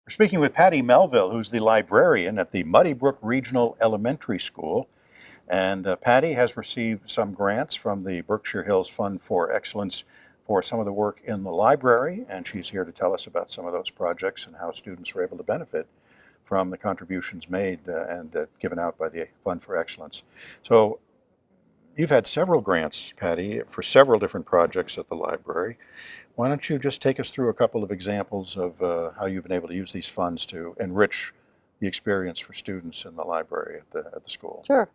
We're speaking with Patty Melville, who's the librarian at the Muddy Brook Regional Elementary School. And Patty has received some grants from the Berkshire Hills Fund for Excellence for some of the work in the library, and she's here to tell us about some of those projects and how students are able to benefit from the contributions made and given out by the Fund for Excellence. So you've had several grants, Patty, for several different projects at the library. Why don't you just take us through a couple of examples of how you've been able to use these funds to enrich the experience for students in the library at the school? Sure.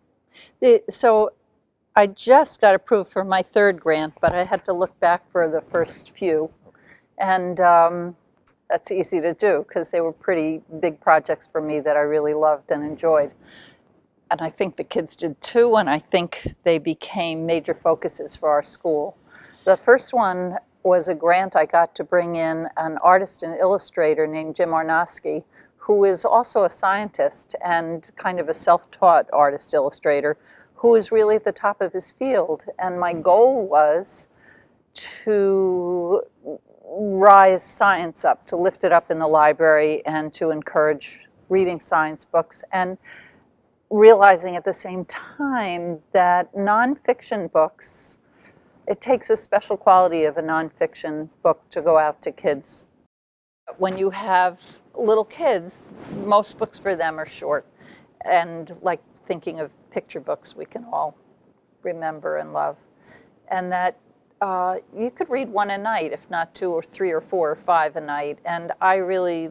So I just got approved for my third grant, but I had to look back for the first few. And that's easy to do because they were pretty big projects for me that I really loved and enjoyed. And I think the kids did too, and I think they became major focuses for our school. The first one was a grant I got to bring in an artist and illustrator named Jim Arnosky, who is also a scientist and kind of a self-taught artist illustrator who is really at the top of his field. And my goal was to rise science up, to lift it up in the library and to encourage reading science books, and realizing at the same time that nonfiction books, it takes a special quality of a nonfiction book to go out to kids. When you have little kids, most books for them are short. And like thinking of picture books we can all remember and love. And that you could read one a night, if not two or three or four or five a night. And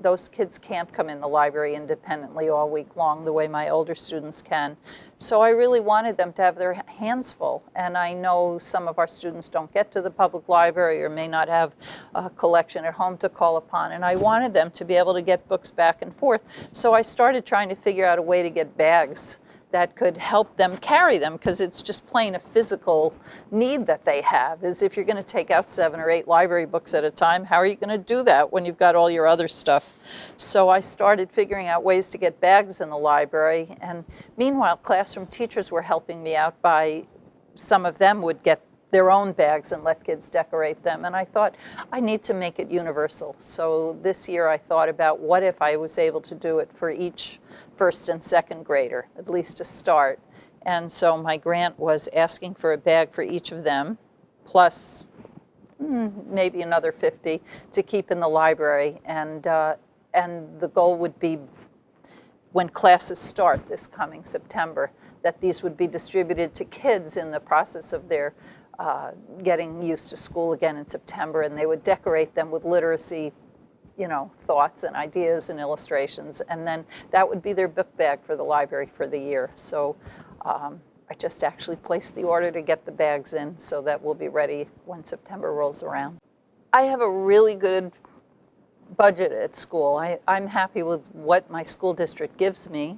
those kids can't come in the library independently all week long the way my older students can. So I really wanted them to have their hands full. And I know some of our students don't get to the public library or may not have a collection at home to call upon. And I wanted them to be able to get books back and forth. So I started trying to figure out a way to get bags that could help them carry them, because it's just plain a physical need that they have. Is if you're going to take out 7 or 8 library books at a time, how are you going to do that when you've got all your other stuff? So I started figuring out ways to get bags in the library, and meanwhile classroom teachers were helping me out by, some of them would get their own bags and let kids decorate them. And I thought, I need to make it universal. So this year I thought about what if I was able to do it for each first and second grader, at least to start. And so my grant was asking for a bag for each of them, plus maybe another 50 to keep in the library. And the goal would be, when classes start this coming September, that these would be distributed to kids in the process of their getting used to school again in September, and they would decorate them with literacy, thoughts and ideas and illustrations, and then that would be their book bag for the library for the year. So I just actually placed the order to get the bags in so that we'll be ready when September rolls around. I have a really good budget at school. I'm happy with what my school district gives me.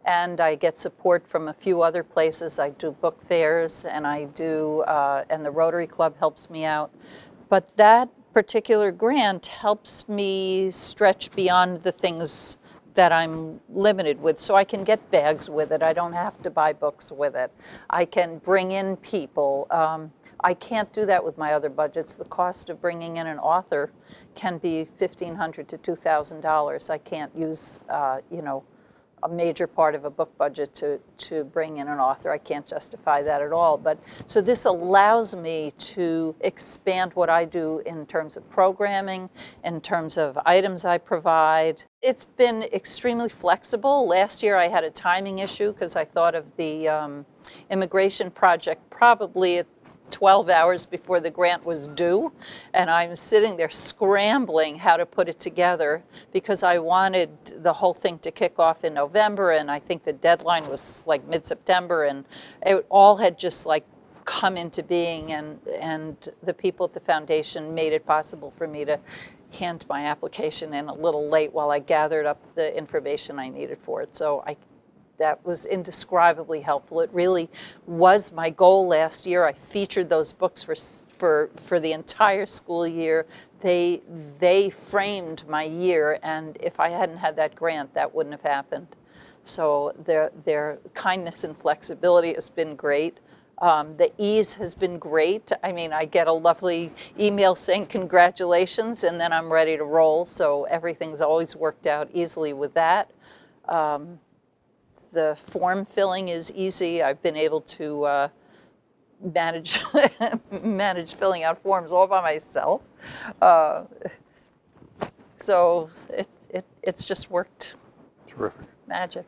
And I get support from a few other places. I do book fairs, and and the Rotary Club helps me out. But that particular grant helps me stretch beyond the things that I'm limited with. So I can get bags with it. I don't have to buy books with it. I can bring in people. I can't do that with my other budgets. The cost of bringing in an author can be $1,500 to $2,000. I can't use, a major part of a book budget to bring in an author. I can't justify that at all. But so this allows me to expand what I do in terms of programming, in terms of items I provide. It's been extremely flexible. Last year I had a timing issue because I thought of the immigration project probably at 12 hours before the grant was due, and I'm sitting there scrambling how to put it together because I wanted the whole thing to kick off in November, and I think the deadline was like mid-September, and it all had just like come into being, and the people at the foundation made it possible for me to hand my application in a little late while I gathered up the information I needed for it. So that was indescribably helpful. It really was my goal last year. I featured those books for the entire school year. They framed my year, and if I hadn't had that grant, that wouldn't have happened. So their kindness and flexibility has been great. The ease has been great. I mean, I get a lovely email saying congratulations, and then I'm ready to roll. So everything's always worked out easily with that. The form filling is easy. I've been able to manage manage filling out forms all by myself. So it's just worked Terrific. magic.